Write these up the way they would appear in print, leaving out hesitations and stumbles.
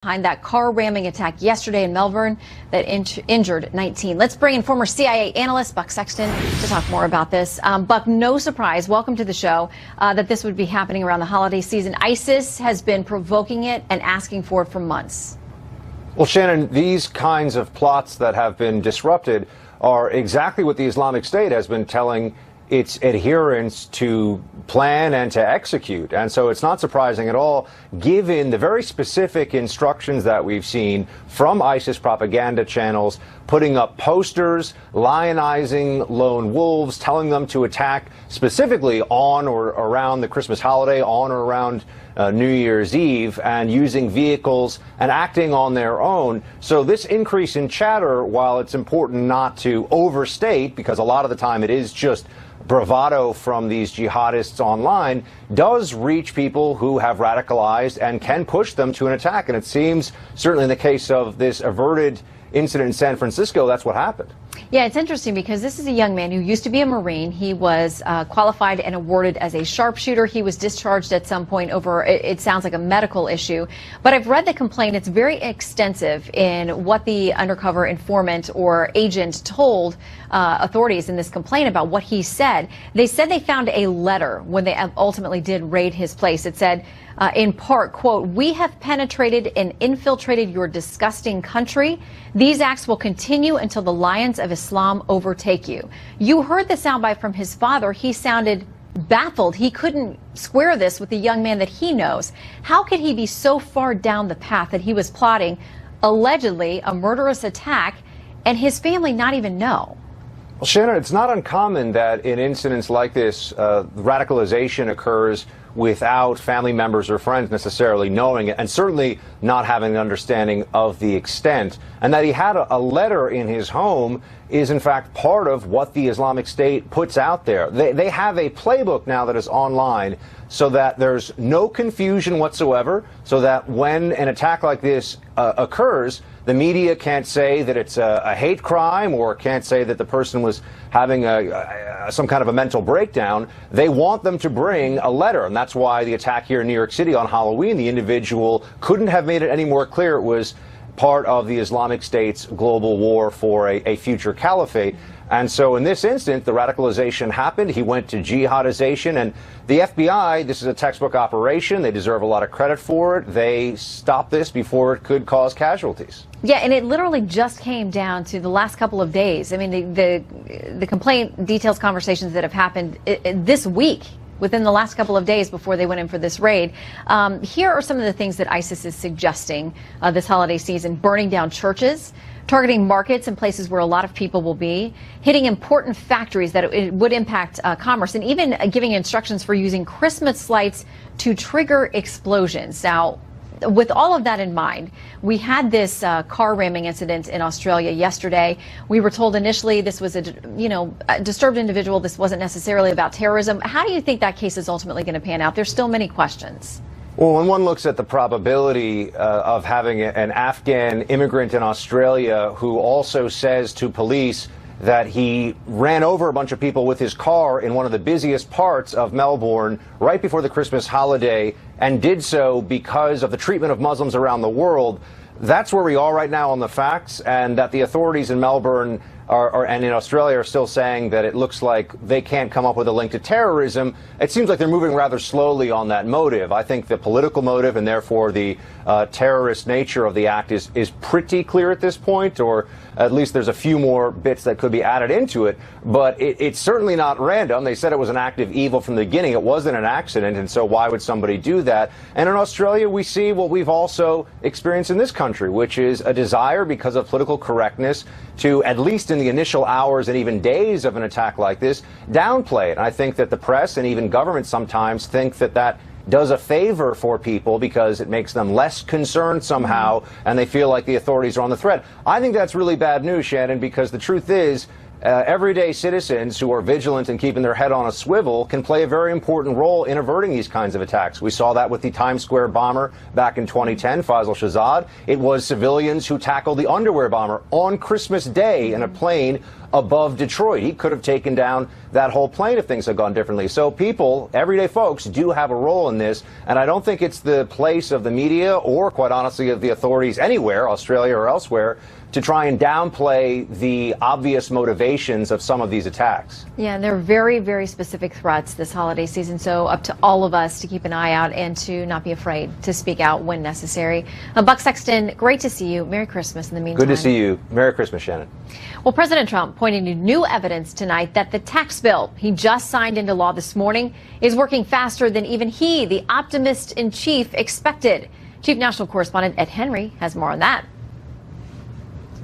Behind that car ramming attack yesterday in Melbourne that injured 19. Let's bring in former CIA analyst Buck Sexton to talk more about this. Buck, no surprise, welcome to the show, that this would be happening around the holiday season. ISIS has been provoking it and asking for it for months. Well, Shannon, these kinds of plots that have been disrupted are exactly what the Islamic State has been telling its adherents to plan and to execute. And so it's not surprising at all, given the very specific instructions that we've seen from ISIS propaganda channels, putting up posters, lionizing lone wolves, telling them to attack specifically on or around the Christmas holiday, on or around New Year's Eve, and using vehicles and acting on their own. So this increase in chatter, while it's important not to overstate, because a lot of the time it is just bravado from these jihadists online, does reach people who have radicalized and can push them to an attack. And it seems, certainly in the case of this averted incident in San Francisco, that's what happened. Yeah, it's interesting because this is a young man who used to be a Marine. He was qualified and awarded as a sharpshooter. He was discharged at some point over, it sounds like, a medical issue. But I've read the complaint. It's very extensive in what the undercover informant or agent told authorities in this complaint about what he said. They said they found a letter when they ultimately did raid his place. It said, in part, quote, "We have penetrated and infiltrated your disgusting country. These acts will continue until the lions of Islam overtake you." You heard the soundbite from his father. He sounded baffled. He couldn't square this with the young man that he knows. How could he be so far down the path that he was plotting, allegedly, a murderous attack, and his family not even know? Well, Shannon, it's not uncommon that in incidents like this, radicalization occurs without family members or friends necessarily knowing it, and certainly not having an understanding of the extent. And that he had a letter in his home is, in fact, part of what the Islamic State puts out there. They have a playbook now that is online so that there's no confusion whatsoever, so that when an attack like this occurs, the media can't say that it's a hate crime or can't say that the person was having some kind of a mental breakdown. They want them to bring a letter, and that's why the attack here in New York City on Halloween, the individual couldn't have made it any more clear it was part of the Islamic State's global war for a future caliphate. And so in this instance, the radicalization happened. He went to jihadization, and the FBI, this is a textbook operation. They deserve a lot of credit for it. They stopped this before it could cause casualties. Yeah, and it literally just came down to the last couple of days. I mean, the complaint details conversations that have happened this week, within the last couple of days before they went in for this raid. Here are some of the things that ISIS is suggesting this holiday season: burning down churches, targeting markets and places where a lot of people will be, hitting important factories that it would impact commerce, and even giving instructions for using Christmas lights to trigger explosions. Now, with all of that in mind, we had this car ramming incident in Australia yesterday. We were told initially this was a disturbed individual. This wasn't necessarily about terrorism. How do you think that case is ultimately going to pan out? There's still many questions. Well, when one looks at the probability of having an Afghan immigrant in Australia who also says to police that he ran over a bunch of people with his car in one of the busiest parts of Melbourne right before the Christmas holiday, and did so because of the treatment of Muslims around the world, that's where we are right now on the facts, and that the authorities in Melbourne and in Australia are still saying that it looks like they can't come up with a link to terrorism. It seems like they're moving rather slowly on that motive. I think the political motive and therefore the terrorist nature of the act is pretty clear at this point, or at least there's a few more bits that could be added into it. But it's certainly not random. They said it was an act of evil from the beginning. It wasn't an accident, and so why would somebody do that? And in Australia, we see what we've also experienced in this country, which is a desire, because of political correctness, to, at least in the initial hours and even days of an attack like this, downplay it. And I think that the press and even government sometimes think that that does a favor for people because it makes them less concerned somehow, and they feel like the authorities are on the threat. I think that's really bad news, Shannon, because the truth is, everyday citizens who are vigilant and keeping their head on a swivel can play a very important role in averting these kinds of attacks. We saw that with the Times Square bomber back in 2010, Faisal Shahzad. It was civilians who tackled the underwear bomber on Christmas Day in a plane above Detroit. He could have taken down that whole plane if things had gone differently. So people, everyday folks, do have a role in this, and I don't think it's the place of the media or, quite honestly, of the authorities anywhere, Australia or elsewhere, to try and downplay the obvious motivations of some of these attacks. Yeah, and they're very, very specific threats this holiday season, so up to all of us to keep an eye out and to not be afraid to speak out when necessary. Buck Sexton, great to see you. Merry Christmas in the meantime. Good to see you. Merry Christmas, Shannon. Well, President Trump pointing to new evidence tonight that the tax bill he just signed into law this morning is working faster than even he, the optimist-in-chief, expected. Chief National Correspondent Ed Henry has more on that.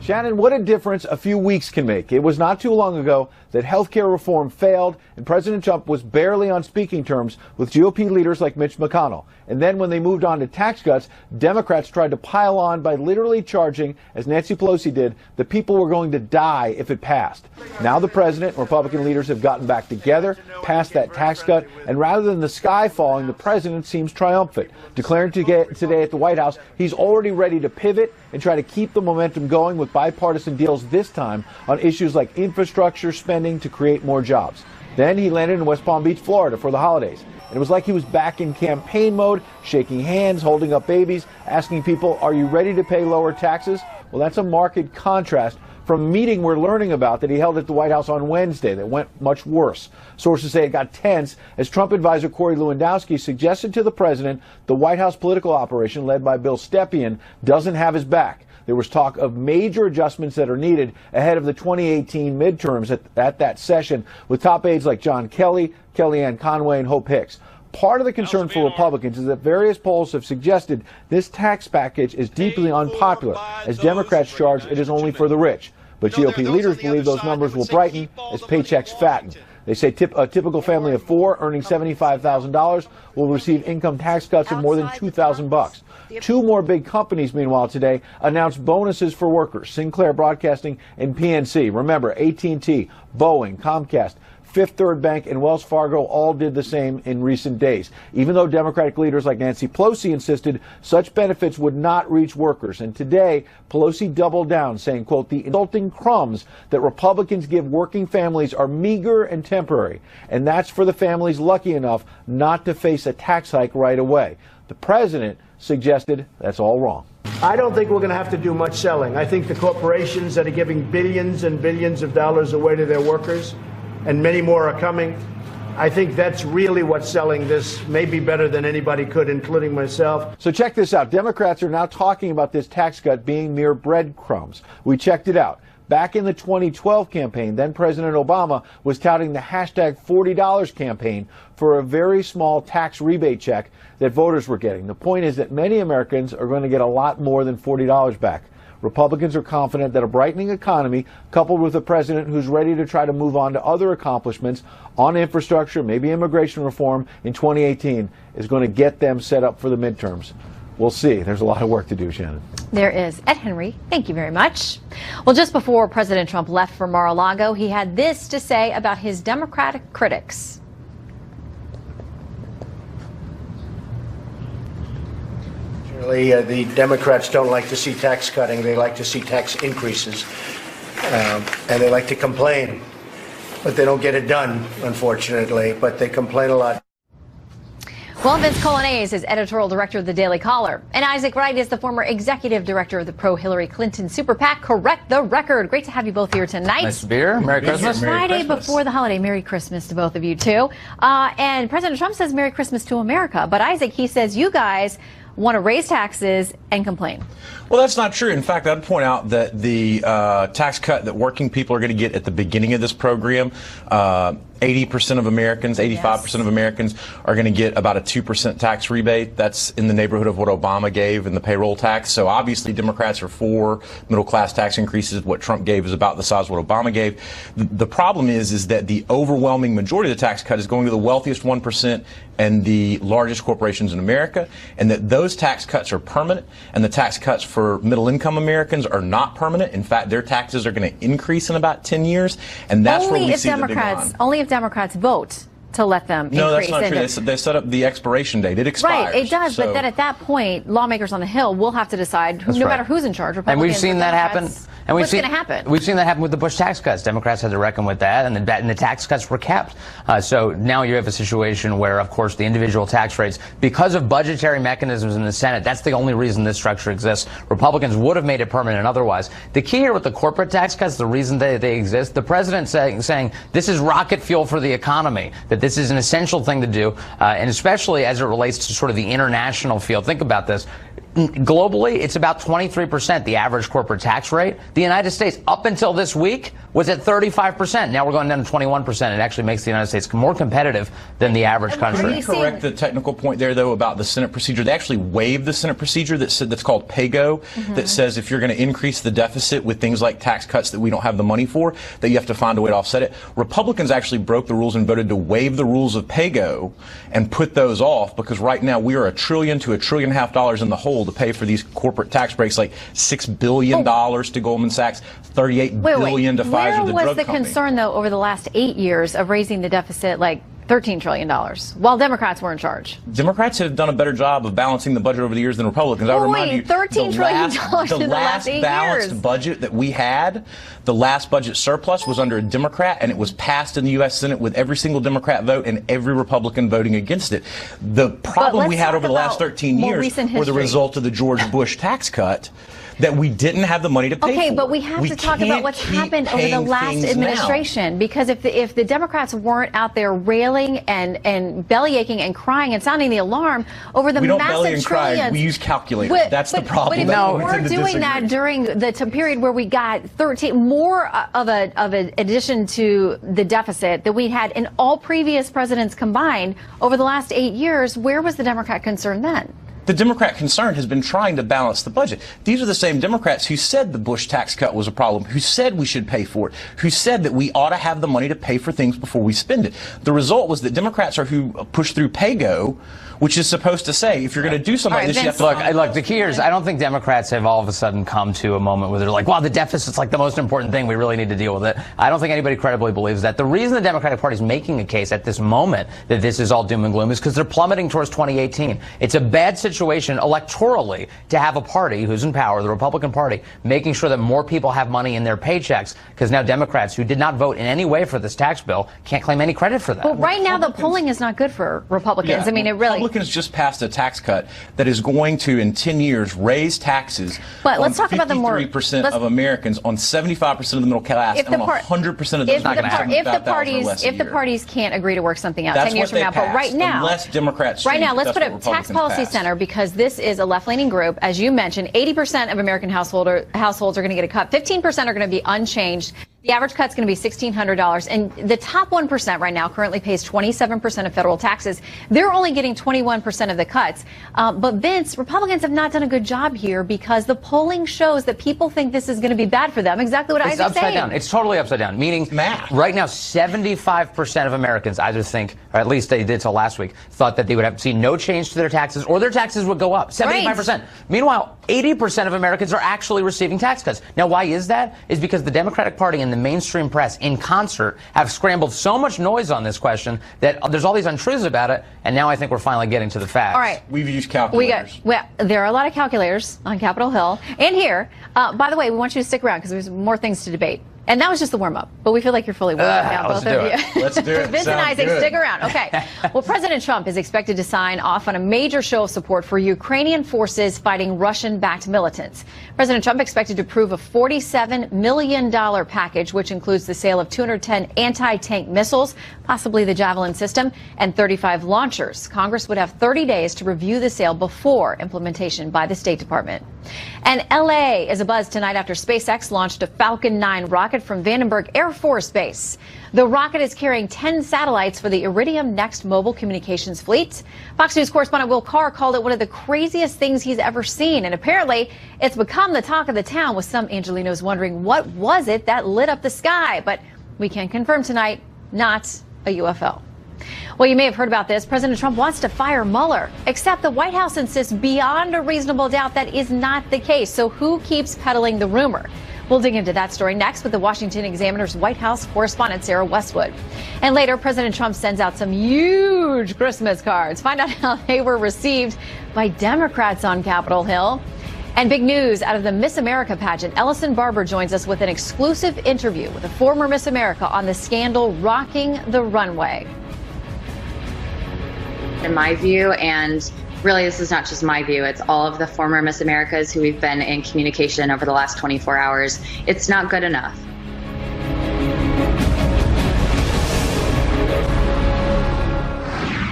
Shannon, what a difference a few weeks can make. It was not too long ago that health care reform failed, and President Trump was barely on speaking terms with GOP leaders like Mitch McConnell. And then when they moved on to tax cuts, Democrats tried to pile on by literally charging, as Nancy Pelosi did, that people were going to die if it passed. Now the president and Republican leaders have gotten back together, passed that tax cut, and rather than the sky falling, the president seems triumphant, declaring today at the White House he's already ready to pivot and try to keep the momentum going with bipartisan deals this time on issues like infrastructure spending to create more jobs. Then he landed in West Palm Beach, Florida for the holidays. And it was like he was back in campaign mode, shaking hands, holding up babies, asking people, are you ready to pay lower taxes? Well, that's a marked contrast from a meeting we're learning about that he held at the White House on Wednesday that went much worse. Sources say it got tense as Trump advisor Corey Lewandowski suggested to the president the White House political operation led by Bill Stepien doesn't have his back. There was talk of major adjustments that are needed ahead of the 2018 midterms at that session with top aides like John Kelly, Kellyanne Conway, and Hope Hicks. Part of the concern for Republicans is that various polls have suggested this tax package is deeply unpopular, as Democrats charge it is only for the rich. But GOP leaders believe those numbers will brighten as paychecks fatten. They say a typical family of four earning $75,000 will receive income tax cuts of more than $2,000. Two more big companies, meanwhile, today announced bonuses for workers, Sinclair Broadcasting and PNC. Remember, AT&T, Boeing, Comcast, Fifth Third Bank, and Wells Fargo all did the same in recent days, even though Democratic leaders like Nancy Pelosi insisted such benefits would not reach workers. And today, Pelosi doubled down, saying, quote, the insulting crumbs that Republicans give working families are meager and temporary, and that's for the families lucky enough not to face a tax hike right away. The president suggested that's all wrong. I don't think we're going to have to do much selling. I think the corporations that are giving billions and billions of dollars away to their workers, and many more are coming, I think that's really what's selling this maybe better than anybody could, including myself. So check this out. Democrats are now talking about this tax cut being mere breadcrumbs. We checked it out. Back in the 2012 campaign, then President Obama was touting the hashtag $40 campaign for a very small tax rebate check that voters were getting. The point is that many Americans are going to get a lot more than $40 back. Republicans are confident that a brightening economy, coupled with a president who's ready to try to move on to other accomplishments on infrastructure, maybe immigration reform in 2018, is going to get them set up for the midterms. We'll see. There's a lot of work to do, Shannon. There is. Ed Henry, thank you very much. Well, just before President Trump left for Mar-a-Lago, he had this to say about his Democratic critics. The Democrats don't like to see tax cutting. They like to see tax increases, and they like to complain. But they don't get it done, unfortunately. But they complain a lot. Well, Vince Coglianese is editorial director of the Daily Caller. And Isaac Wright is the former executive director of the pro-Hillary Clinton super PAC, Correct the Record. Great to have you both here tonight. Nice to be here. Merry Christmas. Friday before the holiday. Merry Christmas to both of you, too. And President Trump says Merry Christmas to America. But Isaac, he says you guys want to raise taxes and complain. Well, that's not true. In fact, I'd point out that the tax cut that working people are going to get at the beginning of this program, 80% of Americans, 85% of Americans are going to get about a 2% tax rebate. That's in the neighborhood of what Obama gave in the payroll tax. So obviously Democrats are for middle-class tax increases. What Trump gave is about the size of what Obama gave. The problem is that the overwhelming majority of the tax cut is going to the wealthiest 1% and the largest corporations in America, and that those tax cuts are permanent, and the tax cuts for middle-income Americans are not permanent. In fact, their taxes are going to increase in about 10 years, and that's where we see the big line. Only if Democrats vote to let them increase. No, that's not true. They set up the expiration date. It expires. Right, it does, but then at that point, lawmakers on the Hill will have to decide, no matter who's in charge, Republicans. And we've seen that happen. And what's going to happen? We've seen that happen with the Bush tax cuts. Democrats had to reckon with that, and the tax cuts were kept. So now you have a situation where, of course, the individual tax rates, because of budgetary mechanisms in the Senate, that's the only reason this structure exists. Republicans would have made it permanent otherwise. The key here with the corporate tax cuts, the reason they exist, the president saying this is rocket fuel for the economy, that this is an essential thing to do, and especially as it relates to sort of the international field. Think about this. Globally, it's about 23%, the average corporate tax rate. The United States, up until this week, was at 35%. Now we're going down to 21%. It actually makes the United States more competitive than the average country. Can you correct the technical point there, though, about the Senate procedure? They actually waived the Senate procedure that's called PAYGO, that says if you're going to increase the deficit with things like tax cuts that we don't have the money for, that you have to find a way to offset it. Republicans actually broke the rules and voted to waive the rules of PAYGO and put those off, because right now we are $1 trillion to $1.5 trillion in the hole to pay for these corporate tax breaks, like $6 billion to Goldman Sachs, $38 billion to Pfizer, the drug company. Where was the concern, though, over the last 8 years of raising the deficit like $13 trillion while Democrats were in charge? Democrats have done a better job of balancing the budget over the years than Republicans. I remind you, $13 trillion the last balanced budget that we had, the last budget surplus was under a Democrat, and it was passed in the U.S. Senate with every single Democrat vote and every Republican voting against it. The problem we had over the last 13 years were the result of the George Bush tax cut, that we didn't have the money to pay for. Okay, but we have to talk about what's happened over the last administration, because if the Democrats weren't out there railing and bellyaching and crying and sounding the alarm over the massive belly and trillions, cry. We use calculators. That's the problem. But if we weren't doing that during the period where we got 13 more of an addition to the deficit that we had in all previous presidents combined over the last 8 years, where was the Democrat concern then? The Democrat concern has been trying to balance the budget. These are the same Democrats who said the Bush tax cut was a problem, who said we should pay for it, who said that we ought to have the money to pay for things before we spend it. The result was that Democrats are who pushed through PAYGO, which is supposed to say if you're going to do something like this, you have to look. The key here is I don't think Democrats have all of a sudden come to a moment where they're like, "Wow, the deficit's like the most important thing. We really need to deal with it." I don't think anybody credibly believes that. The reason the Democratic Party is making a case at this moment that this is all doom and gloom is because they're plummeting towards 2018. It's a bad situation electorally to have a party who's in power, the Republican Party, making sure that more people have money in their paychecks, because now Democrats who did not vote in any way for this tax bill can't claim any credit for that. Well, right now the polling is not good for Republicans. Yeah, I mean, it really. Republicans just passed a tax cut that is going to, in 10 years, raise taxes but let's talk about the more 53% of Americans, on 75% of the middle class, and on 100% of those if the parties can't agree to work something out 10 years from now. But right now, unless Democrats right now, let's put a Tax Policy Center, because this is a left-leaning group. As you mentioned, 80% of American households are going to get a cut. 15% are going to be unchanged. The average cut's going to be $1,600, and the top 1% right now currently pays 27% of federal taxes. They're only getting 21% of the cuts. But Vince, Republicans have not done a good job here, because the polling shows that people think this is going to be bad for them. Exactly what Isaac's saying. It's upside down. It's totally upside down. Meaning, right now, 75% of Americans either think, or at least they did till last week, thought that they would have to see no change to their taxes, or their taxes would go up. 75%. Right. Meanwhile, 80% of Americans are actually receiving tax cuts. Now, why is that? Is because the Democratic Party and the mainstream press in concert have scrambled so much noise on this question that there's all these untruths about it, and now I think we're finally getting to the facts. All right. We've used calculators. There are a lot of calculators on Capitol Hill and here. By the way, we want you to stick around because there's more things to debate. And that was just the warm-up, but we feel like you're fully warmed up now, both of you. Let's do it. Vince and Isaac, stick around. Okay. Well, President Trump is expected to sign off on a major show of support for Ukrainian forces fighting Russian-backed militants. President Trump expected to approve a $47 million package, which includes the sale of 210 anti-tank missiles, possibly the Javelin system, and 35 launchers. Congress would have 30 days to review the sale before implementation by the State Department. And L.A. is abuzz tonight after SpaceX launched a Falcon 9 rocket from Vandenberg Air Force Base. The rocket is carrying 10 satellites for the Iridium Next mobile communications fleet. Fox News correspondent Will Carr called it one of the craziest things he's ever seen. And apparently, it's become the talk of the town, with some Angelinos wondering what was it that lit up the sky. But we can confirm tonight, not a UFO. Well, you may have heard about this. President Trump wants to fire Mueller, except the White House insists beyond a reasonable doubt that is not the case. So who keeps peddling the rumor? We'll dig into that story next with the Washington Examiner's White House correspondent, Sarah Westwood. And later, President Trump sends out some huge Christmas cards. Find out how they were received by Democrats on Capitol Hill. And big news out of the Miss America pageant. Ellison Barber joins us with an exclusive interview with a former Miss America on the scandal rocking the runway. In my view, and really this is not just my view, it's all of the former Miss Americas who we've been in communication over the last 24 hours, it's not good enough.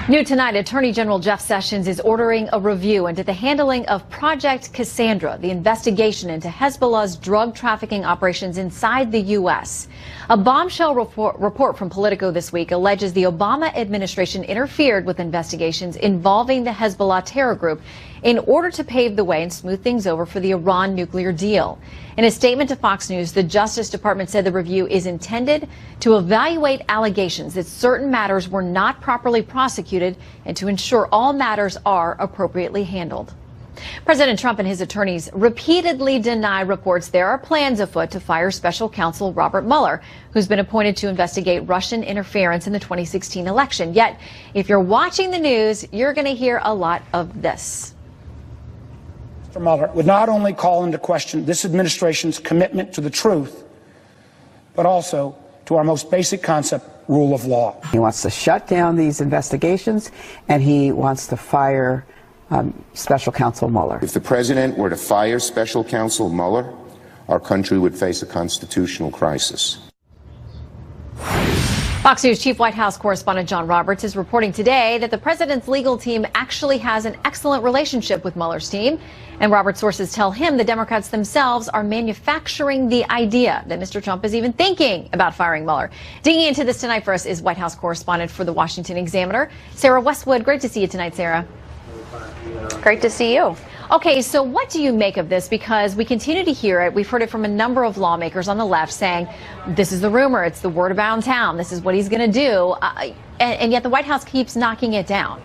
New tonight, Attorney General Jeff Sessions is ordering a review into the handling of Project Cassandra, the investigation into Hezbollah's drug trafficking operations inside the U.S. A bombshell report from Politico this week alleges the Obama administration interfered with investigations involving the Hezbollah terror group in order to pave the way and smooth things over for the Iran nuclear deal. In a statement to Fox News, the Justice Department said the review is intended to evaluate allegations that certain matters were not properly prosecuted and to ensure all matters are appropriately handled. President Trump and his attorneys repeatedly deny reports there are plans afoot to fire special counsel Robert Mueller, who's been appointed to investigate Russian interference in the 2016 election. Yet, if you're watching the news, you're going to hear a lot of this. Mr. Mueller would not only call into question this administration's commitment to the truth, but also to our most basic concept, rule of law. He wants to shut down these investigations, and he wants to fire Special Counsel Mueller. If the president were to fire Special Counsel Mueller, our country would face a constitutional crisis. Fox News Chief White House correspondent John Roberts is reporting today that the president's legal team actually has an excellent relationship with Mueller's team. And Roberts' sources tell him the Democrats themselves are manufacturing the idea that Mr. Trump is even thinking about firing Mueller. Digging into this tonight for us is White House correspondent for the Washington Examiner, Sarah Westwood. Great to see you tonight, Sarah. Great to see you. Okay, so what do you make of this? Because we continue to hear it. We've heard it from a number of lawmakers on the left saying, this is the rumor, it's the word around town, this is what he's going to do. And yet the White House keeps knocking it down.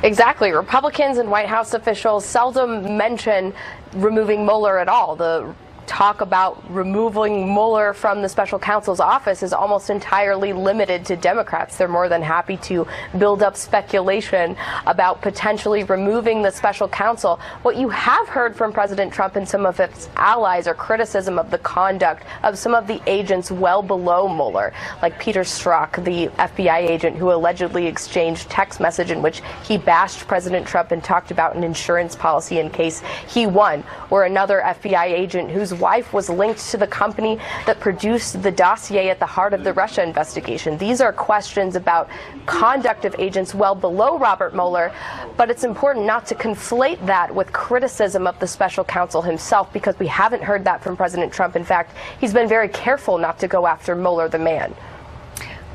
Exactly. Republicans and White House officials seldom mention removing Mueller at all. The talk about removing Mueller from the special counsel's office is almost entirely limited to Democrats. They're more than happy to build up speculation about potentially removing the special counsel. What you have heard from President Trump and some of its allies are criticism of the conduct of some of the agents well below Mueller, like Peter Strzok, the FBI agent who allegedly exchanged text message in which he bashed President Trump and talked about an insurance policy in case he won, or another FBI agent whose wife was linked to the company that produced the dossier at the heart of the Russia investigation. These are questions about conduct of agents well below Robert Mueller, but it's important not to conflate that with criticism of the special counsel himself, because we haven't heard that from President Trump. In fact, he's been very careful not to go after Mueller, the man.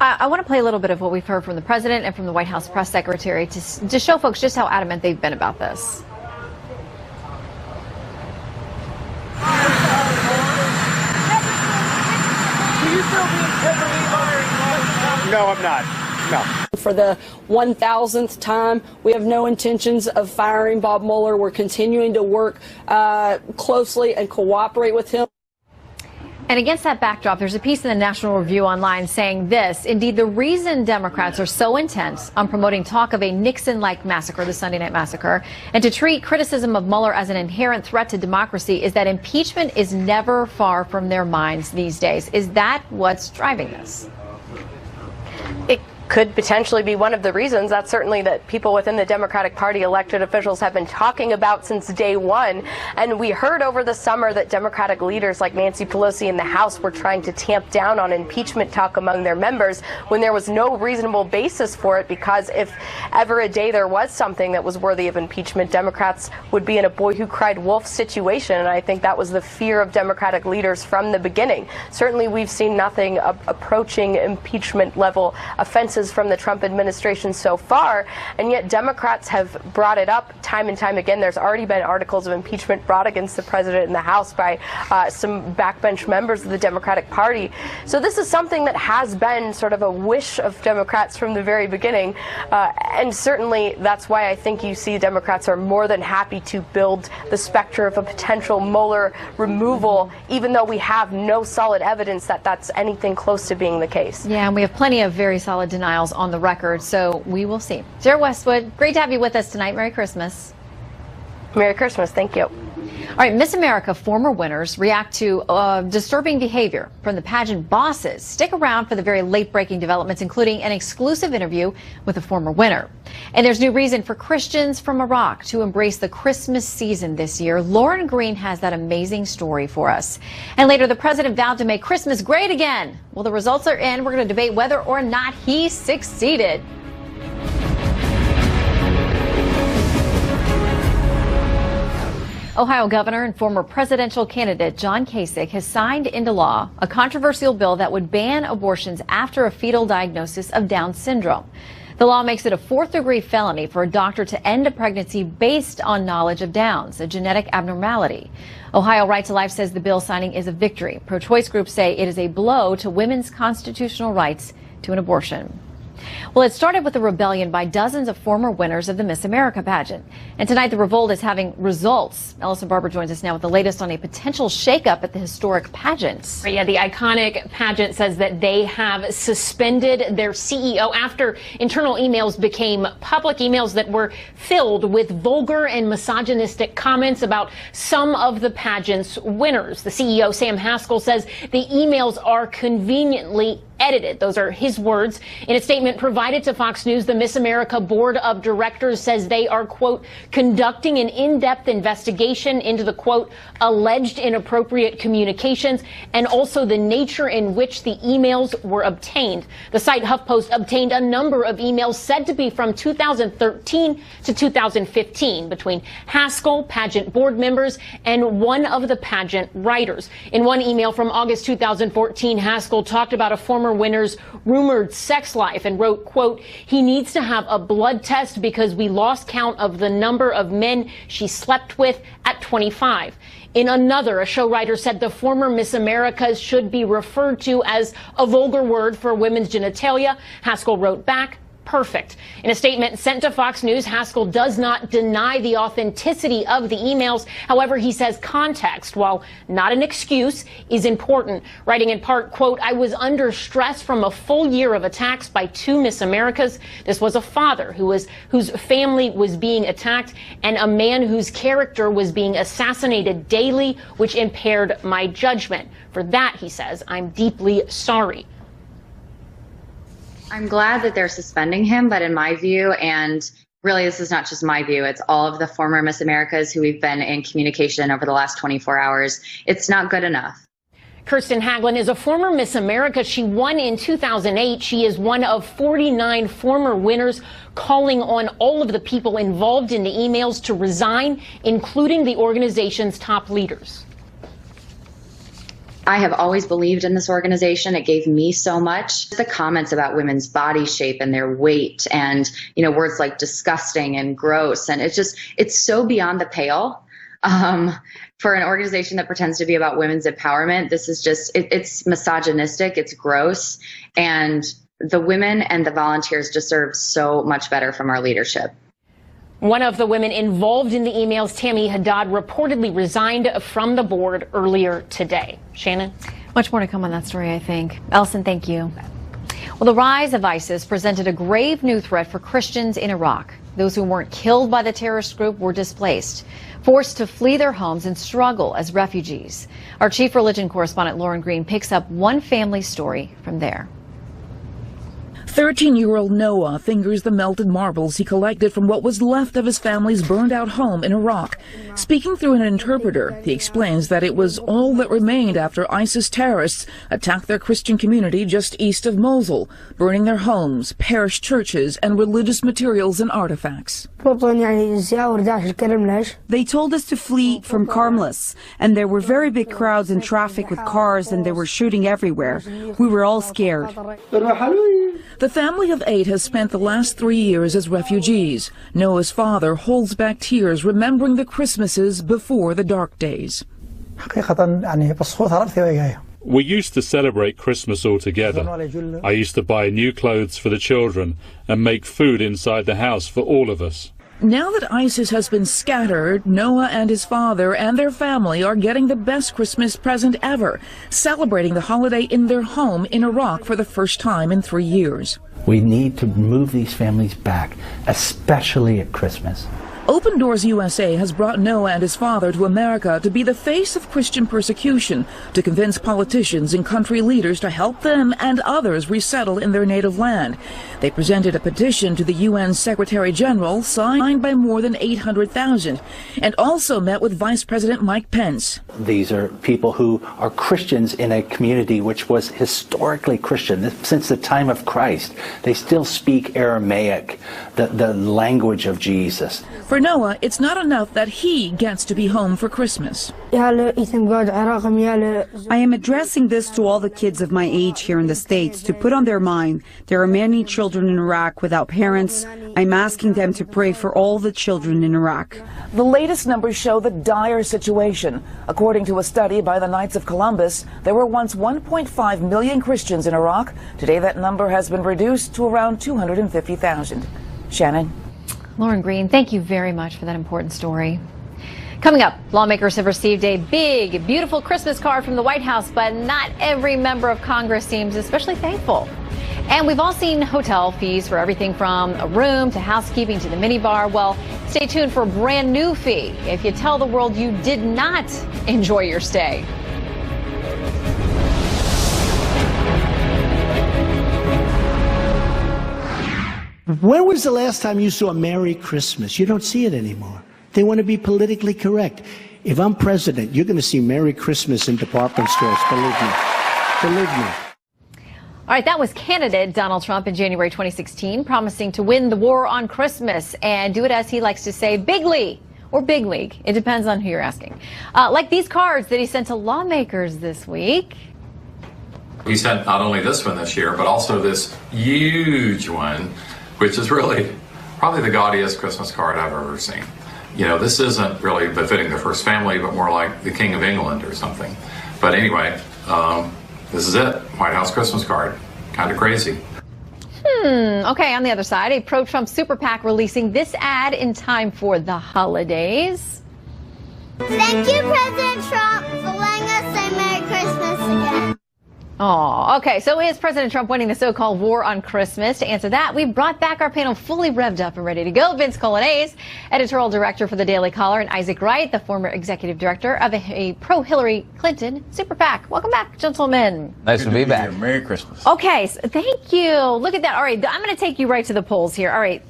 I want to play a little bit of what we've heard from the president and from the White House press secretary to show folks just how adamant they've been about this. No, I'm not. No. For the 1,000th time, we have no intentions of firing Bob Mueller. We're continuing to work closely and cooperate with him. And against that backdrop, there's a piece in the National Review online saying this: indeed, the reason Democrats are so intent on promoting talk of a Nixon-like massacre, the Sunday Night Massacre, and to treat criticism of Mueller as an inherent threat to democracy is that impeachment is never far from their minds these days. Is that what's driving this? It could potentially be one of the reasons. That's certainly that people within the Democratic Party, elected officials, have been talking about since day one. And we heard over the summer that Democratic leaders like Nancy Pelosi in the House were trying to tamp down on impeachment talk among their members when there was no reasonable basis for it, because if ever a day there was something that was worthy of impeachment, Democrats would be in a boy who cried wolf situation. And I think that was the fear of Democratic leaders from the beginning. Certainly we've seen nothing approaching impeachment level offenses from the Trump administration so far, and yet Democrats have brought it up time and time again. There's already been articles of impeachment brought against the president in the House by some backbench members of the Democratic Party. So this is something that has been sort of a wish of Democrats from the very beginning, and certainly that's why I think you see Democrats are more than happy to build the specter of a potential Mueller removal, even though we have no solid evidence that that's anything close to being the case. Yeah, and we have plenty of very solid denials on the record, so we will see. Sarah Westwood, great to have you with us tonight. Merry Christmas. Merry Christmas. Thank you. All right, Miss America former winners react to disturbing behavior from the pageant bosses. Stick around for the very late-breaking developments, including an exclusive interview with a former winner. And there's new reason for Christians from Iraq to embrace the Christmas season this year. Lauren Green has that amazing story for us. And later, the president vowed to make Christmas great again. Well, the results are in. We're going to debate whether or not he succeeded. Ohio Governor and former presidential candidate John Kasich has signed into law a controversial bill that would ban abortions after a fetal diagnosis of Down syndrome. The law makes it a fourth-degree felony for a doctor to end a pregnancy based on knowledge of Downs, a genetic abnormality. Ohio Right to Life says the bill signing is a victory. Pro-choice groups say it is a blow to women's constitutional rights to an abortion. Well, it started with a rebellion by dozens of former winners of the Miss America pageant. And tonight, the revolt is having results. Ellison Barber joins us now with the latest on a potential shakeup at the historic pageant. Yeah, the iconic pageant says that they have suspended their CEO after internal emails became public, emails that were filled with vulgar and misogynistic comments about some of the pageant's winners. The CEO, Sam Haskell, says the emails are conveniently edited. Those are his words. In a statement provided to Fox News, the Miss America Board of Directors says they are, quote, conducting an in-depth investigation into the, quote, alleged inappropriate communications and also the nature in which the emails were obtained. The site HuffPost obtained a number of emails said to be from 2013 to 2015 between Haskell, pageant board members, and one of the pageant writers. In one email from August 2014, Haskell talked about a former winner's rumored sex life and wrote, quote, he needs to have a blood test because we lost count of the number of men she slept with at 25. In another, a show writer said the former Miss America should be referred to as a vulgar word for women's genitalia. Haskell wrote back, perfect. In a statement sent to Fox News, Haskell does not deny the authenticity of the emails. However, he says context, while not an excuse, is important. Writing in part, quote, I was under stress from a full year of attacks by two Miss Americas. This was a father whose family was being attacked and a man whose character was being assassinated daily, which impaired my judgment. For that, he says, I'm deeply sorry. I'm glad that they're suspending him, but in my view, and really this is not just my view, it's all of the former Miss Americas who we've been in communication over the last 24 hours, it's not good enough. Kirsten Haglund is a former Miss America. She won in 2008. She is one of 49 former winners, calling on all of the people involved in the emails to resign, including the organization's top leaders. I have always believed in this organization. It gave me so much. The comments about women's body shape and their weight and, you know, words like disgusting and gross. And it's so beyond the pale. For an organization that pretends to be about women's empowerment, this is just, it's misogynistic, it's gross. And the women and the volunteers deserve so much better from our leadership. One of the women involved in the emails, Tammy Haddad, reportedly resigned from the board earlier today. Shannon? Much more to come on that story, I think. Ellison, thank you. Well, the rise of ISIS presented a grave new threat for Christians in Iraq. Those who weren't killed by the terrorist group were displaced, forced to flee their homes and struggle as refugees. Our chief religion correspondent, Lauren Green, picks up one family story from there. 13-year-old Noah fingers the melted marbles he collected from what was left of his family's burned-out home in Iraq. Speaking through an interpreter, he explains that it was all that remained after ISIS terrorists attacked their Christian community just east of Mosul, burning their homes, parish churches, and religious materials and artifacts. They told us to flee from Carmelis, and there were very big crowds and traffic with cars, and they were shooting everywhere. We were all scared. The family of 8 has spent the last 3 years as refugees. Noah's father holds back tears remembering the Christmases before the dark days. We used to celebrate Christmas all together. I used to buy new clothes for the children and make food inside the house for all of us. Now that ISIS has been scattered, Noah and his father and their family are getting the best Christmas present ever, celebrating the holiday in their home in Iraq for the first time in 3 years. We need to move these families back, especially at Christmas. Open Doors USA has brought Noah and his father to America to be the face of Christian persecution, to convince politicians and country leaders to help them and others resettle in their native land. They presented a petition to the UN Secretary General, signed by more than 800,000, and also met with Vice President Mike Pence. These are people who are Christians in a community which was historically Christian since the time of Christ. They still speak Aramaic, the language of Jesus. For Noah, it's not enough that he gets to be home for Christmas. I am addressing this to all the kids of my age here in the States to put on their mind there are many children in Iraq without parents. I'm asking them to pray for all the children in Iraq. The latest numbers show the dire situation. According to a study by the Knights of Columbus, there were once 1.5 million Christians in Iraq. Today that number has been reduced to around 250,000. Shannon. Lauren Green, thank you very much for that important story. Coming up, lawmakers have received a big, beautiful Christmas card from the White House, but not every member of Congress seems especially thankful. And we've all seen hotel fees for everything from a room to housekeeping to the minibar. Well, stay tuned for a brand new fee if you tell the world you did not enjoy your stay. When was the last time you saw Merry Christmas? You don't see it anymore. They want to be politically correct. If I'm president, you're going to see Merry Christmas in department stores. Believe me. Believe me. All right, that was candidate Donald Trump in January 2016, promising to win the war on Christmas and do it, as he likes to say, bigly or big league. It depends on who you're asking. Like these cards that he sent to lawmakers this week. He sent not only this one this year, but also this huge one, which is really probably the gaudiest Christmas card I've ever seen. You know, this isn't really befitting the first family, but more like the King of England or something. But anyway, this is it. White House Christmas card. Kind of crazy. Okay, on the other side, a pro-Trump super PAC releasing this ad in time for the holidays. Thank you, President Trump, for letting us say Merry Christmas again. Oh, okay. So is President Trump winning the so-called war on Christmas? To answer that, we brought back our panel fully revved up and ready to go. Vince Colanese, editorial director for the Daily Caller, and Isaac Wright, the former executive director of a pro-Hillary Clinton super PAC. Welcome back, gentlemen. Nice to be back. Here. Merry Christmas. Okay, so thank you. Look at that. All right, I'm going to take you right to the polls here. All right,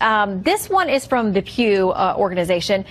this one is from the Pew organization,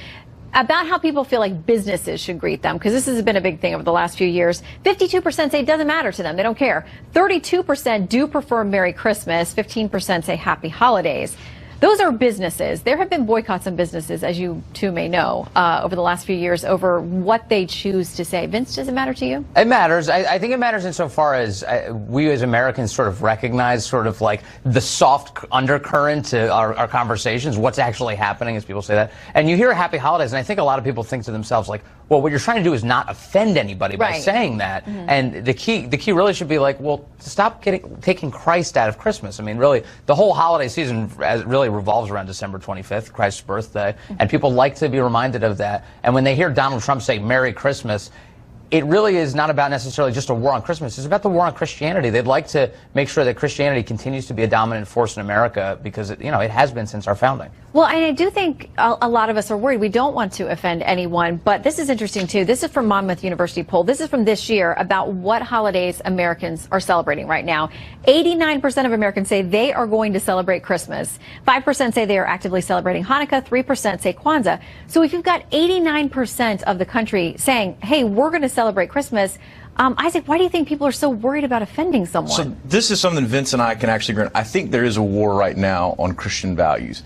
about how people feel like businesses should greet them, because this has been a big thing over the last few years. 52% say it doesn't matter to them. They don't care. 32% do prefer Merry Christmas. 15% say Happy Holidays. Those are businesses. There have been boycotts on businesses, as you too may know, over the last few years over what they choose to say. Vince, does it matter to you? It matters. I think it matters insofar as we as Americans sort of recognize sort of like the soft undercurrent to our conversations, what's actually happening as people say that. And you hear Happy Holidays, and I think a lot of people think to themselves like, well, what you're trying to do is not offend anybody by saying that. Mm-hmm. And the key really should be like, well, stop taking Christ out of Christmas. I mean, really, the whole holiday season really revolves around December 25th, Christ's birthday, and people like to be reminded of that. And when they hear Donald Trump say Merry Christmas, it really is not about necessarily just a war on Christmas. It's about the war on Christianity. They'd like to make sure that Christianity continues to be a dominant force in America because, it has been since our founding. Well, and I do think a lot of us are worried. We don't want to offend anyone, but this is interesting, too. This is from Monmouth University poll. This is from this year about what holidays Americans are celebrating right now. 89% of Americans say they are going to celebrate Christmas. 5% say they are actively celebrating Hanukkah. 3% say Kwanzaa. So if you've got 89% of the country saying, hey, we're going to celebrate Christmas, Isaac, why do you think people are so worried about offending someone? So this is something Vince and I can actually agree on. I think there is a war right now on Christian values.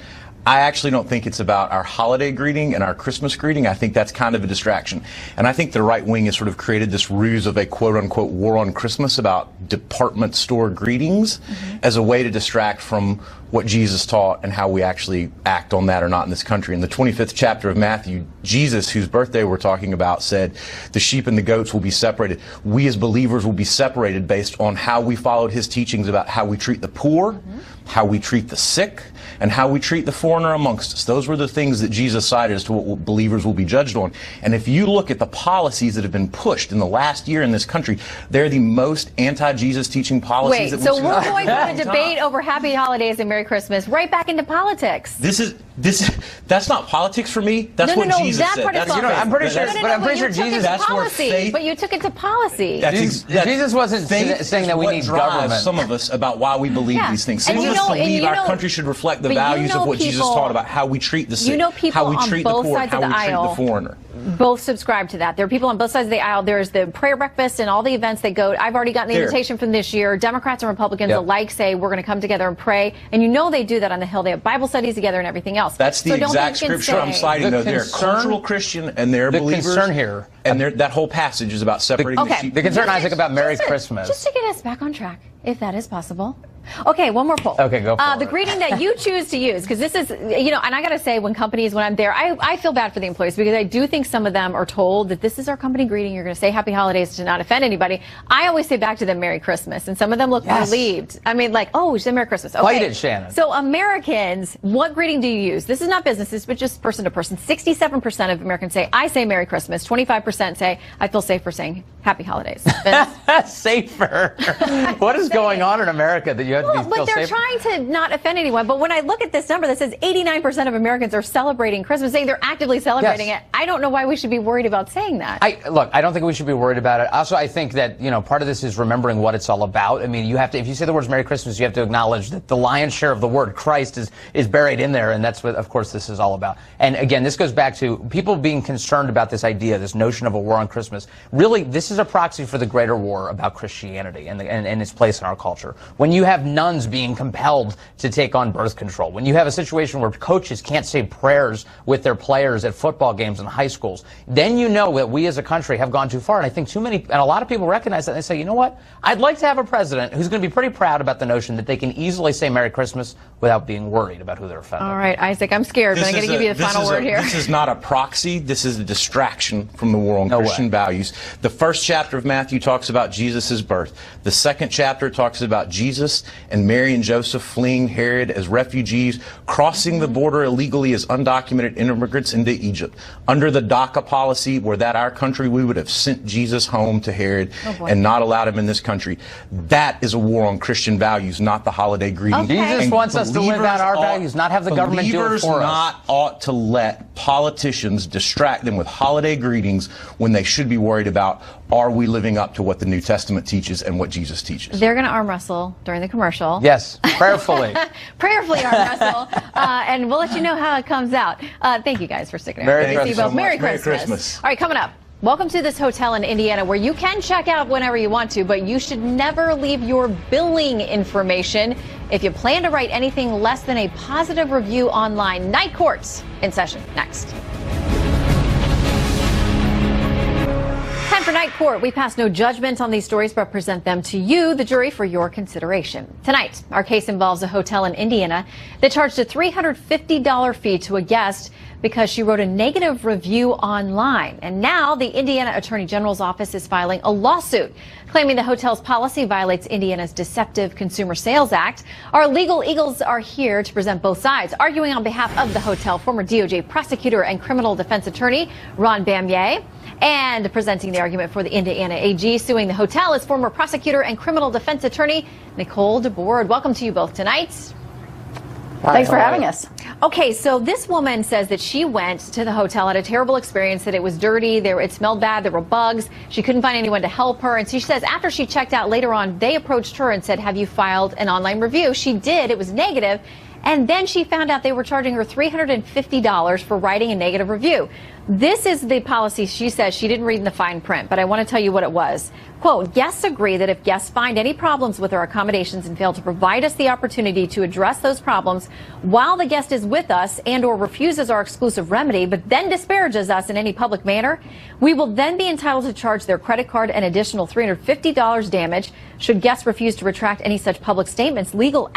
I actually don't think it's about our holiday greeting and our Christmas greeting. I think that's kind of a distraction. And I think the right wing has sort of created this ruse of a quote-unquote war on Christmas about department store greetings as a way to distract from what Jesus taught and how we actually act on that or not in this country. In the 25th chapter of Matthew, Jesus, whose birthday we're talking about, said the sheep and the goats will be separated. We as believers will be separated based on how we followed his teachings about how we treat the poor, how we treat the sick, and how we treat the foreigner amongst us. Those were the things that Jesus cited as to what believers will be judged on. And if you look at the policies that have been pushed in the last year in this country, they're the most anti-Jesus teaching policies that we've seen. Wait, so we're going from a debate over Happy Holidays and Merry Christmas right back into politics. This is That's not politics for me. That's what Jesus that said. part is That's, I'm pretty sure. But I'm pretty sure Jesus. That's where faith. But you took it to policy. Jesus wasn't saying that we need government. Some of us about why we believe these things. Some of us believe our country should reflect the values of what Jesus taught about how we treat the sick, how we treat the poor, how we treat the foreigner. Both subscribe to that. There are people on both sides of the aisle. There's the prayer breakfast and all the events that go. I've already gotten the invitation from this year. Democrats and Republicans alike say we're going to come together and pray. And you know they do that on the Hill. They have Bible studies together and everything else. That's the exact scripture I'm citing, though. They're cultural Christian and they're believers. The concern here. And that whole passage is about separating the sheep. The concern, Isaac, about Merry Christmas. Just to get us back on track, if that is possible. Okay, one more poll. Okay, go for it. The greeting that you choose to use, because this is, and I got to say, when I'm there, I feel bad for the employees because I do think some of them are told that this is our company greeting. You're going to say Happy Holidays to not offend anybody. I always say back to them Merry Christmas, and some of them look relieved. I mean, like, oh, she said Merry Christmas. Okay. Fight it, Shannon. So Americans, what greeting do you use? This is not businesses, but just person to person. 67% of Americans say, I say Merry Christmas. 25% say, I feel safer saying Happy Holidays. Safer. What is going on in America that you have to feel safer? But they're trying to not offend anyone. But when I look at this number that says 89% of Americans are celebrating Christmas, saying they're actively celebrating it, I don't know why we should be worried about saying that. Look, I don't think we should be worried about it. Also, I think that, part of this is remembering what it's all about. I mean, you have to, if you say the words Merry Christmas, you have to acknowledge that the lion's share of the word Christ is buried in there, and that's what, of course, this is all about. And again, this goes back to people being concerned about this idea, this notion of a war on Christmas. Really, this is a proxy for the greater war about Christianity and its place in our culture. When you have nuns being compelled to take on birth control, when you have a situation where coaches can't say prayers with their players at football games in high schools, then you know that we as a country have gone too far. And I think and a lot of people recognize that. And they say, you know what? I'd like to have a president who's going to be pretty proud about the notion that they can easily say Merry Christmas without being worried about who they're offending. All right, Isaac, I'm scared, but I'm going to give you the final word here. This is not a proxy. This is a distraction from the war on Christian values. The first chapter of Matthew talks about Jesus' birth. The second chapter talks about Jesus and Mary and Joseph fleeing Herod as refugees, crossing the border illegally as undocumented immigrants into Egypt. Under the DACA policy, were that our country, we would have sent Jesus home to Herod and not allowed him in this country. That is a war on Christian values, not the holiday greeting. Okay. Jesus wants us to live out our values, not have the government do it for us. Believers ought to let politicians distract them with holiday greetings when they should be worried about, are we living up to what the New Testament teaches and what Jesus teaches? They're going to arm wrestle during the commercial. Yes, prayerfully. Prayerfully arm wrestle. And we'll let you know how it comes out. Thank you guys for sticking around. Merry Christmas. All right, coming up. Welcome to this hotel in Indiana where you can check out whenever you want to, but you should never leave your billing information if you plan to write anything less than a positive review online. Night Court's in session next. Time for Night Court. We pass no judgment on these stories, but present them to you, the jury, for your consideration. Tonight, our case involves a hotel in Indiana that charged a $350 fee to a guest because she wrote a negative review online. And now the Indiana Attorney General's office is filing a lawsuit claiming the hotel's policy violates Indiana's Deceptive Consumer Sales Act. Our legal eagles are here to present both sides. Arguing on behalf of the hotel, former DOJ prosecutor and criminal defense attorney Ron Bamier. And presenting the argument for the Indiana AG suing the hotel is former prosecutor and criminal defense attorney Nicole DeBoard. Welcome to you both tonight. Thanks for having us. Okay, so this woman says that she went to the hotel, had a terrible experience, that it was dirty, it smelled bad, there were bugs, she couldn't find anyone to help her. And she says after she checked out later on, they approached her and said, have you filed an online review? She did, it was negative. And then she found out they were charging her $350 for writing a negative review. This is the policy she says she didn't read in the fine print, but I want to tell you what it was. Quote, guests agree that if guests find any problems with our accommodations and fail to provide us the opportunity to address those problems while the guest is with us and or refuses our exclusive remedy, but then disparages us in any public manner, we will then be entitled to charge their credit card an additional $350 damage should guests refuse to retract any such public statements. Legal